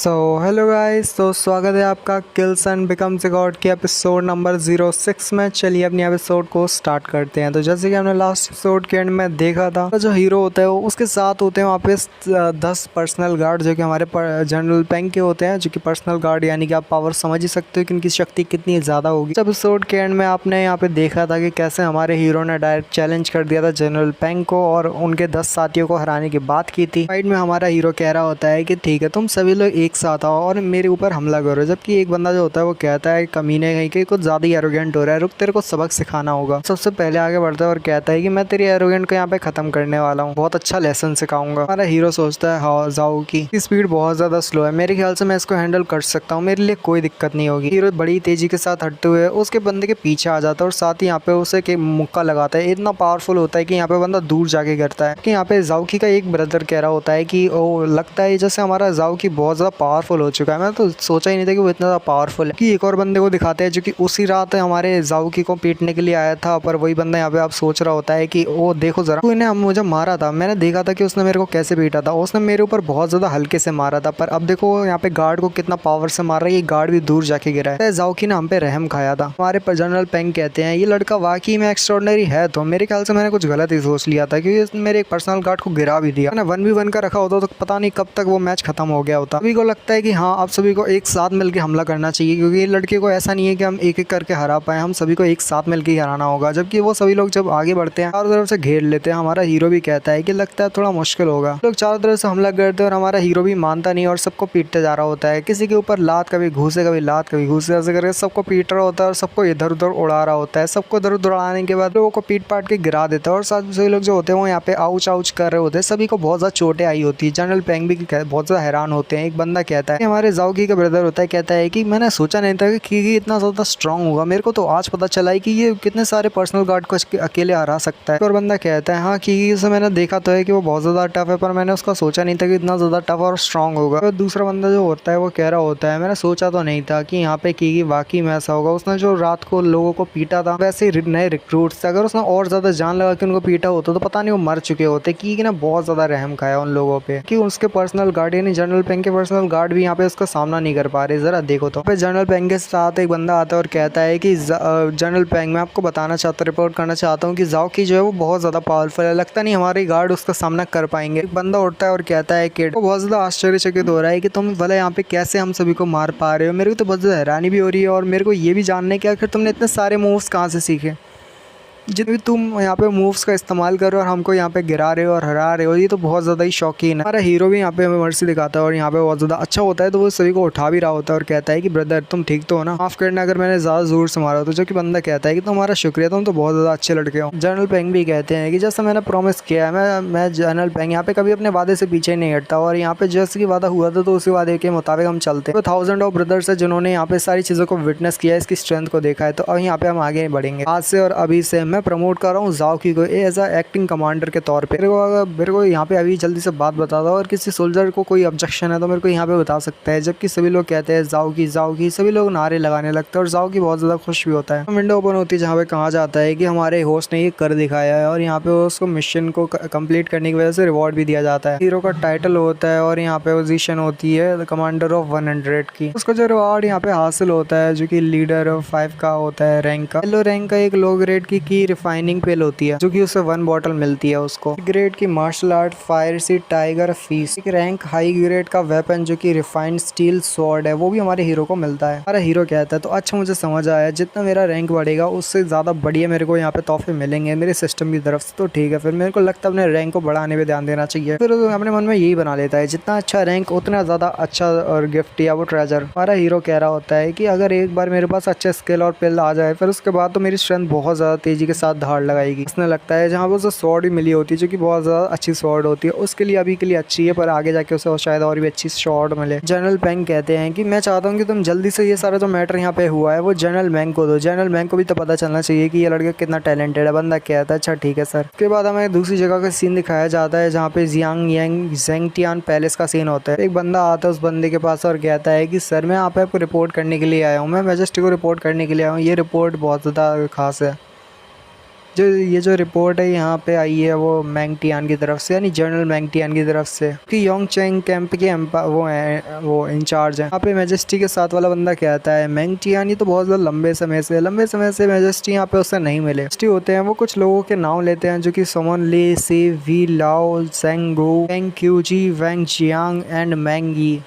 So hello guys, तो स्वागत है आपका kills and becomes a God के एपिसोड नंबर 06 में। चलिए अपनी एपिसोड को स्टार्ट करते हैं। तो जैसे कि हमने लास्ट एपिसोड के एंड में देखा था, जो हीरो होता है वो उसके साथ होते हैं वहाँ पे 10 पर्सनल गार्ड जो कि हमारे जनरल पेंग के होते हैं, जो कि पर्सनल गार्ड यानी कि आप पावर समझ ही सकते हो कि उनकी शक्ति कितनी ज़्यादा होगी। एपिसोड के एंड में आपने यहाँ पे देखा था कि कैसे हमारे हीरो ने डायरेक्ट चैलेंज कर दिया था जनरल पेंग को और उनके 10 साथियों को हराने की बात की थी। फाइट में हमारा हीरो कह रहा होता है कि ठीक है, तुम सभी लोग एक साथ आओ और मेरे ऊपर हमला करो। जबकि एक बंदा जो होता है वो कहता है कमीने कहीं के कुछ ज़्यादा ही एरोगेंट हो रहा है, रुक तेरे को सबक सिखाना होगा। सबसे पहले आगे बढ़ता है और कहता है कि मैं तेरी एरोगेंट को यहाँ पे खत्म करने वाला हूँ, बहुत अच्छा लेसन सिखाऊंगा। हमारा हीरो सोचता है हाँ जाओ की स्पीड बहुत ज़्यादा स्लो है, मेरे ख्याल से मैं इसको हैंडल कर सकता हूँ, मेरे लिए कोई दिक्कत नहीं होगी। हीरो बड़ी तेजी के साथ हटते हुए उसके बंदे के पीछे आ जाता है और साथ ही यहाँ पे उसे के मुक्का लगाता है। इतना पावरफुल होता है कि यहाँ पे बंदा दूर जाके गिरता है। कि यहाँ पे जाओकी का एक ब्रदर कह रहा होता है कि ओ लगता है जैसे हमारा जाओकी बहुत ज़्यादा पावरफुल हो चुका है। मैं तो सोचा ही नहीं था कि वो इतना ज़्यादा पावरफुल है। कि एक और बंदे को दिखाते हैं जो कि उसी रात हमारे जाओकी को पीटने के लिए आया था, पर वही बंदा यहाँ पे आप सोच रहा होता है कि ओ देखो जरा, तूने मुझे मारा था, मैंने देखा था कि उसने मेरे को कैसे पीटा था, उसने मेरे ऊपर बहुत ज़्यादा हल्के से मारा था, पर अब देखो यहाँ पे गार्ड को कितना पावर से मार रहा है, ये गार्ड भी दूर जाके गिरा है। जाओकी ने हम पे रहम खाया था। हमारे जनरल पेंग कहते हैं ये लड़का वाकई में एक्स्ट्रॉर्डिनरी है, तो मेरे ख्याल से मैंने कुछ गलत ही सोच लिया था क्योंकि इसने मेरे एक पर्सनल गार्ड को गिरा भी दिया। 1v1 का रखा होता तो पता नहीं कब तक वो मैच खत्म हो गया होता। सभी को लगता है कि हाँ अब सभी को एक साथ मिलकर हमला करना चाहिए, क्योंकि ये लड़के को ऐसा नहीं है कि हम एक एक करके हरा पाए, हम सभी को एक साथ मिलकर ही हराना होगा। जबकि वो सभी लोग जब आगे बढ़ते हैं चारों तरफ से घेर लेते हैं। हमारा हीरो भी कहता है कि लगता है थोड़ा मुश्किल होगा। लोग चारों तरफ से हमला करते हैं और हमारा हीरो भी मानता नहीं और सबको पीटते जा रहा होता है। किसी के ऊपर लात कभी घूसे कभी लात कभी घूसे, ऐसे करके सबको पीट रहा होता है और सबको इधर उधर उड़ा रहा होता है। सबको इधर उधर उड़ाने के बाद लोगों को पीट पाट के गिरा देता है और साथ सभी लोग जो होते हैं वो यहाँ पे आउच आउच कर रहे होते हैं। सभी को बहुत ज़्यादा चोटें आई होती है। जनरल पेंग भी बहुत ज़्यादा हैरान होते हैं। एक बंदा कहता है, हमारे जाओकी का ब्रदर होता है, कहता है कि मैंने सोचा नहीं था कि इतना ज़्यादा स्ट्रांग होगा, मेरे को तो आज पता चला है कि ये कितने सारे पर्सनल गार्ड को अकेले हरा सकता है। और बंदा कहता है हाँ कि उसे मैंने देखा तो है कि वो बहुत ज़्यादा टफ है, पर मैंने उसका सोचा नहीं था कि इतना ज़्यादा टफ और स्ट्रांग होगा। तो दूसरा बंदा जो होता है वो कह रहा होता है मैंने सोचा तो नहीं था कि यहाँ पे की वाकई में ऐसा होगा। उसने जो रात को लोगों को पीटा था वैसे नए रिक्रूट्स थे, अगर उसने और ज़्यादा जान लगा के उनको पीटा होता तो पता नहीं वो मर चुके होते। की ने बहुत ज़्यादा रहम खाया उन लोगों पे कि उसके पर्सनल गार्ड यानी जनरल पेंग के पर्सनल गार्ड भी यहाँ पे उसका सामना नहीं कर पा रहे। जरा देखो तो जनरल पेंग के साथ एक बंदा आता है और कहता है कि जनरल पेंग मैं आपको बताना चाहता हूँ, रिपोर्ट करना चाहता हूँ कि जाओकी जो है वो बहुत ज़्यादा पावरफुल है, लगता नहीं हमारे गार्ड उसका सामना कर पाएंगे। एक बंदा उठता है और कहता है कि वो बहुत ज़्यादा आश्चर्यचकित हो रहा है कि तुम भले यहाँ पे कैसे हम सभी को मार पा रहे हो। मेरे को तो बहुत ज़्यादा हैरानी भी हो रही है और मेरे को ये भी जानना है कि आखिर तुमने इतने सारे मूव्स कहाँ से सीखे, जितने भी तुम यहाँ पे मूव्स का इस्तेमाल कर रहे हो और हमको यहाँ पे गिरा रहे हो और हरा रहे हो, ये तो बहुत ज़्यादा ही शौकीन है। हमारा हीरो भी यहाँ पे हमें मर्सी दिखाता है और यहाँ पे बहुत ज़्यादा अच्छा होता है, तो वो सभी को उठा भी रहा होता है और कहता है कि ब्रदर तुम ठीक तो हो ना, माफ़ करना अगर मैंने ज़्यादा जोर से मारा। तो जो कि बंदा कहता है कि तुम्हारा शुक्रिया, तुम तो बहुत ज़्यादा अच्छे लड़के हो। जनरल पेंग भी कहते हैं कि जैसा मैंने प्रॉमिस किया है, मैं जनरल पेंग यहाँ पे कभी अपने वादे से पीछे नहीं हटता और यहाँ पे जैसे कि वादा हुआ था तो उसी वादे के मुताबिक हम चलते हैं। तो 1000 ऑफ ब्रदर्स है जिन्होंने यहाँ पे सारी चीज़ों को विटनेस किया, इसकी स्ट्रेंथ को देखा है। तो अब यहाँ पे हम आगे बढ़ेंगे। आज से और अभी से मैं प्रमोट कर रहा हूँ जाओकी को एज अ एक्टिंग कमांडर के तौर पे। मेरे को यहाँ पे अभी जल्दी से बात बता दो, और किसी सोल्जर को कोई ऑब्जेक्शन है तो मेरे को यहाँ पे बता सकता है। जबकि सभी लोग कहते हैं जाओकी जाओकी, सभी लोग नारे लगाने लगते हैं और जाओकी बहुत ज़्यादा खुश भी होता है। विंडो ओपन होती है जहाँ पे कहा जाता है कि हमारे होस्ट ने ये कर दिखाया है और यहाँ पे उसको मिशन को कंप्लीट करने की वजह से रिवॉर्ड भी दिया जाता है। हीरो का टाइटल होता है और यहाँ पे पोजीशन होती है कमांडर ऑफ 100 की। उसको जो रिवॉर्ड यहाँ पे हासिल होता है जो कि लीडर ऑफ 5 का होता है रैंक का। येलो रैंक का एक लो ग्रेड की रिफाइनिंग पेल होती है जो कि उसे 1 बॉटल मिलती है। उसको ग्रेड की मार्शल आर्ट फायर सी टाइगर फीस। एक रैंक हाई ग्रेड का वेपन जो कि रिफाइंड स्टील स्वॉर्ड है वो भी हमारे हीरो को मिलता है। हमारा हीरो कहता है तो अच्छा मुझे समझ आया, जितना मेरा रैंक बढ़ेगा उससे ज़्यादा बढ़िया मेरे को यहाँ पे तोहफे मिलेंगे मेरे सिस्टम की तरफ से। तो ठीक है, फिर मेरे को लगता है अपने रैंक को बढ़ाने पे ध्यान देना चाहिए। फिर अपने मन में यही बना लेता है जितना अच्छा रैंक उतना ज़्यादा अच्छा और गिफ्ट या वो ट्रेजर। हमारा हीरो कह रहा होता है कि अगर एक बार मेरे पास अच्छे स्किल और पिल आ जाए फिर उसके बाद तो मेरी स्ट्रेंथ बहुत ज़्यादा तेजी के साथ धाड़ लगाएगी। उसने लगता है जहाँ पर उसे स्वॉर्ड भी मिली होती है जो कि बहुत ज़्यादा अच्छी स्वॉर्ड होती है, उसके लिए अभी के लिए अच्छी है, पर आगे जाके उसे शायद और भी अच्छी स्वॉर्ड मिले। जनरल पेंग कहते हैं कि मैं चाहता हूँ कि तुम जल्दी से ये सारा जो मैटर यहाँ पे हुआ है वो जनरल मैंग को दो। जनरल मैंग को भी तो पता चलना चाहिए कि ये लड़का कितना टैलेंटेड है। बंदा कहता है अच्छा ठीक है सर। उसके बाद हमें दूसरी जगह का सीन दिखाया जाता है जहाँ पे जियांग यांग जेंगटियान पैलेस का सीन होता है। एक बंदा आता है उस बंदे के पास और कहता है कि सर मैं यहाँ पे आपको रिपोर्ट करने के लिए आया हूँ, मैं मैजेस्टी को रिपोर्ट करने के लिए आया हूँ, ये रिपोर्ट बहुत ज़्यादा खास है। जो ये जो रिपोर्ट है यहाँ पे आई है वो मैंग टियान की तरफ से, यानी जनरल मैंग टियान की तरफ से, कि योंग चैंग कैंप के वो इंचार्ज है। यहाँ पे मैजेस्टी के साथ वाला बंदा कहता है मैंग टियान ये तो बहुत ज़्यादा लंबे समय से मैजेस्टी यहाँ पे उससे नहीं मिले। मैजेस्टी होते हैं वो कुछ लोगों के नाम लेते हैं जो कि समन ले, सी, वी लाओ, जेंगो, वेंग क्यूजी, वेंग जियांग एंड मैंग यी,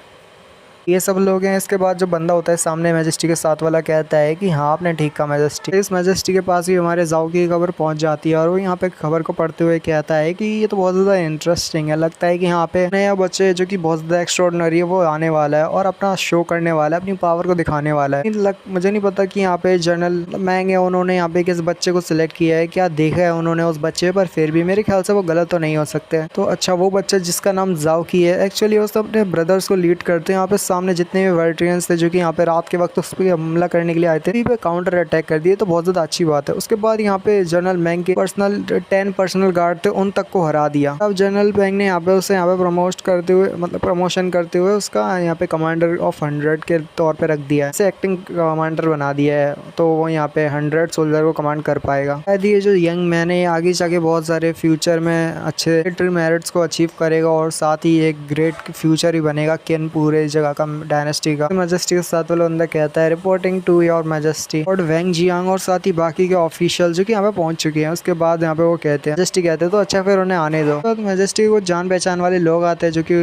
ये सब लोग हैं। इसके बाद जो बंदा होता है सामने मैजेस्टी के साथ वाला कहता है कि हाँ आपने ठीक कहा मैजेस्टी। इस मैजेस्टी के पास ही हमारे जाओ की खबर पहुंच जाती है और वो यहाँ पे खबर को पढ़ते हुए कहता है कि ये तो बहुत ज़्यादा इंटरेस्टिंग है, लगता है कि यहाँ पे नया बच्चे जो कि बहुत ज़्यादा एक्स्ट्रॉर्डिनरी है वो आने वाला है और अपना शो करने वाला है, अपनी पावर को दिखाने वाला है। मुझे नहीं पता कि यहाँ पे जनरल मैंग है उन्होंने यहाँ पे किस बच्चे को सिलेक्ट किया है, क्या देखा है उन्होंने उस बच्चे पर, फिर भी मेरे ख्याल से वो गलत तो नहीं हो सकते। तो अच्छा वो बच्चा जिसका नाम जाओ की है एक्चुअली वो सब अपने ब्रदर्स को लीड करते हैं। यहाँ पे सामने जितने भी वर्टियंस थे जो कि यहाँ पे रात के वक्त उस पर हमला करने के लिए आए थे, पे काउंटर अटैक कर दिए, तो बहुत ज़्यादा अच्छी बात है। उसके बाद यहाँ पे जनरल मैंग के 10 पर्सनल गार्ड थे उन तक को हरा दिया। अब जनरल मैंग ने यहाँ पे उसे प्रमोशन करते हुए उसका यहाँ पे कमांडर ऑफ 100 के तौर पे रख दिया है, इसे एक्टिंग कमांडर बना दिया है, तो वो यहाँ पे 100 सोल्जर को कमांड कर पाएगा। शायद ये जो यंग मैन है आगे जाके बहुत सारे फ्यूचर में अच्छे मिलिट्री मेरिट्स को अचीव करेगा और साथ ही एक ग्रेट फ्यूचर ही बनेगा किन पूरे जगह का मैजेस्टी का। मैजेस्टी के साथ वाला बंदा कहता है रिपोर्टिंग टू योर मैजेस्टी, और वेंग जियांग और साथ ही बाकी के ऑफिशियल जो कि यहाँ पे पहुंच चुके हैं। उसके बाद यहाँ पे वो कहते हैं मैजेस्टी कहते हैं तो अच्छा फिर उन्हें आने दो। तो मैजेस्टी को जान पहचान वाले लोग आते हैं जो कि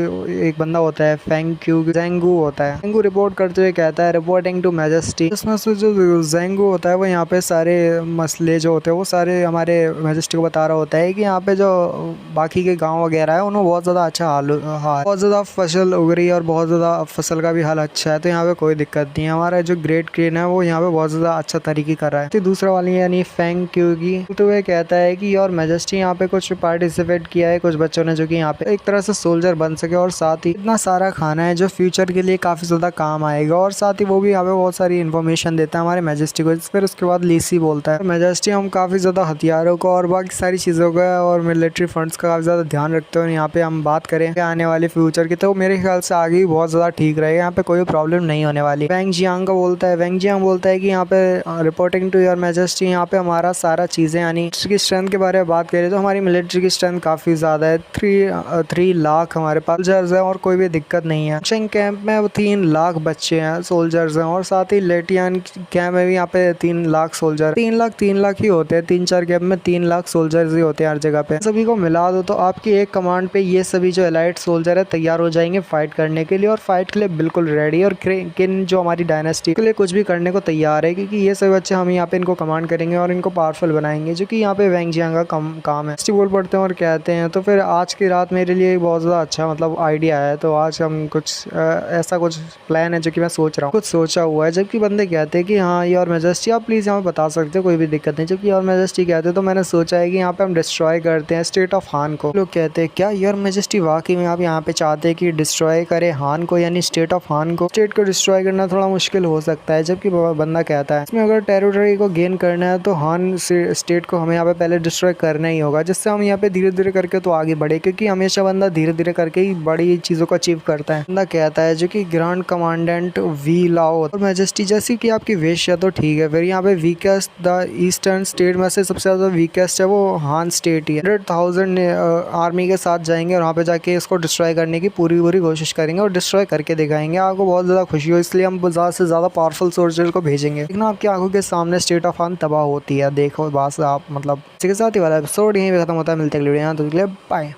एक बंदा होता है फेंग क्यू जेंगू होता है। जेंगू रिपोर्ट करते हुए कहता है रिपोर्टिंग टू मैजेस्टी। इसमें से जो जेंगू होता है वो यहाँ पे सारे मसले जो होते हैं वो सारे हमारे मैजेस्टी को बता रहा होता है कि यहाँ पे जो बाकी के गाँव वगैरह है उन्हें बहुत ज़्यादा अच्छा हाल, बहुत ज़्यादा फसल उग रही है और बहुत ज़्यादा फसल का भी हाल अच्छा है, तो यहाँ पे कोई दिक्कत नहीं है। हमारा जो ग्रेट क्रेन है वो यहाँ पे बहुत ज़्यादा अच्छा तरीके कर रहा है। तो दूसरा वाली यानी फेंग क्यूगी तो वह कहता है कि योर मैजेस्टी यहाँ पे कुछ पार्टिसिपेट किया है कुछ बच्चों ने जो कि यहाँ पे एक तरह से सोल्जर बन सके और साथ ही इतना सारा खाना है जो फ्यूचर के लिए काफ़ी ज़्यादा काम आएगा, और साथ ही वो भी यहाँ पे बहुत सारी इन्फॉर्मेशन देता है हमारे मैजेस्टी को। फिर उसके बाद लीसी बोलता है मैजेस्टी हम काफ़ी ज़्यादा हथियारों को और बाकी सारी चीज़ों का और मिलिट्री फंड्स का काफ़ी ज़्यादा ध्यान रखते हैं। यहाँ पे हम बात करें आने वाले फ्यूचर की तो मेरे ख्याल से आगे भी बहुत ज़्यादा ठीक रहेगा, यहाँ पे कोई प्रॉब्लम नहीं होने वाली। वेंग जियांग का बोलता है, वेंग जियांग बोलता है कि यहाँ पे रिपोर्टिंग टू योर मैजेस्टी यहाँ पे हमारा सारा चीज़ें यानी की स्ट्रेंथ के बारे में बात करें तो हमारी मिलिट्री की स्ट्रेंथ काफ़ी ज़्यादा है। 3 लाख हमारे पास सोल्जर्स हैं और कोई भी दिक्कत नहीं है। चेंग कैंप में 3 लाख बच्चे हैं सोल्जर्स हैं, और साथ ही लेटियान कैंप में भी यहाँ पे 3 लाख सोल्जर, 3 लाख ही होते हैं। 3-4 कैंप में 3 लाख सोल्जर्स ही होते हैं हर जगह पे। सभी को मिला दो तो आपकी एक कमांड पे ये सभी जो एलाइट सोल्जर है तैयार हो जाएंगे फाइट करने के लिए, और फाइट के लिए बिल्कुल रेडी, और किन जो हमारी डायनेस्टी के लिए कुछ भी करने को तैयार है, क्योंकि ये सभी बच्चे हम यहाँ पे इनको कमांड करेंगे और इनको पावरफुल बनाएंगे, जो कि यहाँ पे वेंग जियांग का काम है। बोल पढ़ते हैं और कहते हैं तो फिर आज की रात मेरे लिए बहुत ज़्यादा अच्छा मतलब आइडिया है, तो आज हम कुछ ऐसा कुछ प्लान है जो कि मैं सोच रहा हूँ, कुछ सोचा हुआ है। जबकि बंदे कहते हैं कि हाँ योर मैजेस्टी आप प्लीज़ यहाँ बता सकते हो कोई भी दिक्कत नहीं। जबकि योर मैजेस्टी कहते हैं तो मैंने सोचा है कि यहाँ पे हम डिस्ट्रॉय करते हैं स्टेट ऑफ हान को। लोग कहते हैं क्या योर मैजेस्टी वाकई में आप यहाँ पे चाहते हैं कि डिस्ट्रॉय करे हान को, यानी स्टेट ऑफ हान को? स्टेट को डिस्ट्रॉय करना थोड़ा मुश्किल हो सकता है। जबकि बंदा कहता है इसमें अगर टेरिटरी को गेन करना है तो हान स्टेट को हमें यहाँ पे पहले डिस्ट्रॉय करना ही होगा, जिससे हम यहाँ पे धीरे धीरे करके तो आगे बढ़े, क्योंकि हमेशा बंदा धीरे धीरे करके ही बड़ी चीज़ों को अचीव करता है। बंदा कहता है जो कि ग्रांड कमांडेंट वी लाओ और मैजेस्टी जैसी कि आपकी विश है तो ठीक है, फिर यहाँ पे वीकेस्ट द ईस्टर्न स्टेट में से सबसे ज़्यादा वीकेस्ट है वो हान स्टेट ही है। 100,000 आर्मी के साथ जाएंगे और वहाँ पे जाके इसको डिस्ट्रॉय करने की पूरी कोशिश करेंगे और डिस्ट्रॉय करके दिखाएंगे। आपको बहुत ज़्यादा खुशी हो, इसलिए हम ज़्यादा से ज़्यादा पावरफुल सोल्जर को भेजेंगे। लेकिन आपकी आंखों के सामने स्टेट ऑफ हान तबाह होती है। देखो बस आप मतलब इसके साथ ही वाला एपिसोड यहीं पे खत्म होता है। मिलते हैं अगले वीडियो में, तो बाय।